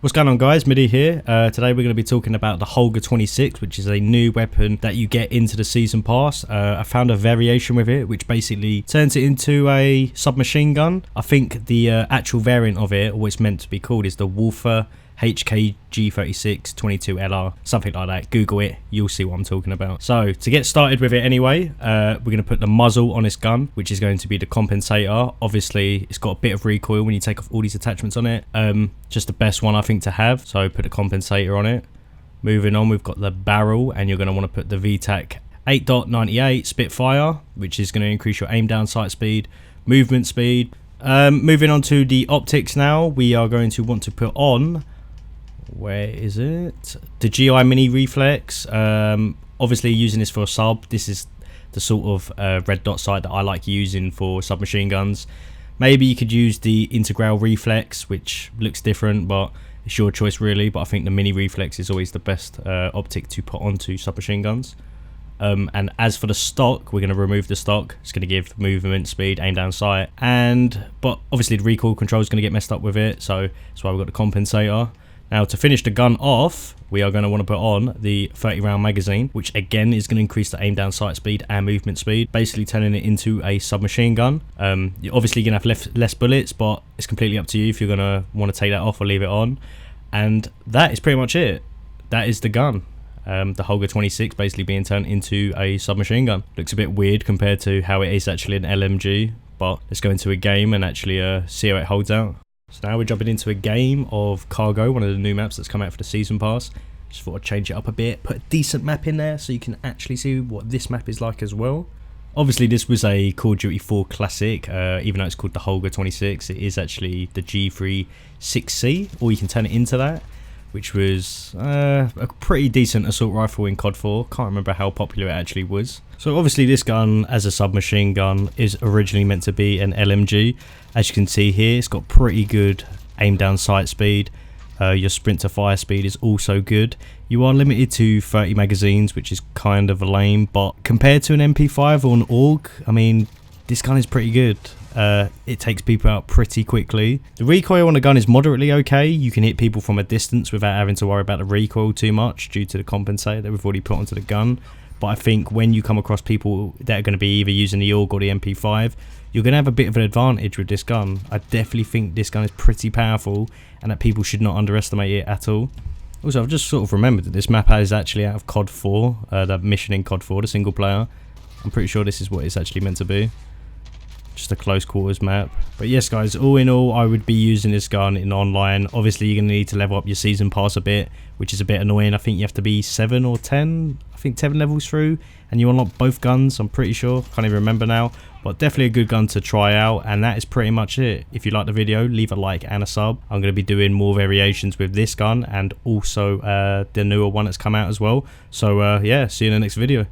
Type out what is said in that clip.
What's going on, guys? Midi here. Today we're going to be talking about the Holger 26, which is a new weapon that you get into the season pass. I found a variation with it which basically turns it into a submachine gun. I think the actual variant of it, or what it's meant to be called, is the Walther HK G36 22LR, something like that. Google it, you'll see what I'm talking about. So to get started with it anyway, we're going to put the muzzle on this gun, which is going to be the compensator. Obviously it's got a bit of recoil when you take off all these attachments on it. Just the best one I think to have, so put a compensator on it. Moving on, we've got the barrel, and you're going to want to put the VTAC 8.98 Spitfire, which is going to increase your aim down sight speed, movement speed. Moving on to the optics now, we are going to want to put on, where is it, the GI mini reflex. Obviously using this for a sub, this is the sort of red dot sight that I like using for submachine guns. Maybe you could use the integral reflex, which looks different, but it's your choice really. But I think the mini reflex is always the best optic to put onto submachine guns. And as for the stock, we're going to remove the stock. It's going to give movement speed, aim down sight, but obviously the recoil control is going to get messed up with it, so that's why we've got the compensator. Now to finish the gun off, we are going to want to put on the 30 round magazine, which again is going to increase the aim down sight speed and movement speed, basically turning it into a submachine gun. You're obviously going to have less bullets, but it's completely up to you if you're going to want to take that off or leave it on. And that is pretty much it. That is the gun. The Holger 26 basically being turned into a submachine gun. Looks a bit weird compared to how it is actually an LMG, but let's go into a game and actually see how it holds out. So now we're jumping into a game of Cargo, one of the new maps that's come out for the season pass. Just thought I'd change it up a bit, put a decent map in there so you can actually see what this map is like as well. Obviously this was a Call of Duty 4 classic, even though it's called the Holger 26, it is actually the G36C, or you can turn it into that, which was a pretty decent assault rifle in COD 4. Can't remember how popular it actually was. So obviously this gun as a submachine gun is originally meant to be an LMG. As you can see here, it's got pretty good aim down sight speed. Your sprint to fire speed is also good. You are limited to 30 magazines, which is kind of lame, but compared to an MP5 or an AUG, I mean, this gun is pretty good. It takes people out pretty quickly. The recoil on the gun is moderately okay. You can hit people from a distance without having to worry about the recoil too much due to the compensator that we've already put onto the gun. But I think when you come across people that are going to be either using the AUG or the MP5, you're going to have a bit of an advantage with this gun. I definitely think this gun is pretty powerful and that people should not underestimate it at all. Also, I've just sort of remembered that this map is actually out of COD 4, the mission in COD 4, the single player. I'm pretty sure this is what it's actually meant to be. Just a close quarters map. But yes guys, all in all, I would be using this gun in online. Obviously you're going to need to level up your season pass a bit, which is a bit annoying. I think you have to be 7 or 10, I think 10 levels through, and you unlock both guns, I'm pretty sure. Can't even remember now, but definitely a good gun to try out. And that is pretty much it. If you like the video, leave a like and a sub. I'm going to be doing more variations with this gun and also the newer one that's come out as well. So yeah, see you in the next video.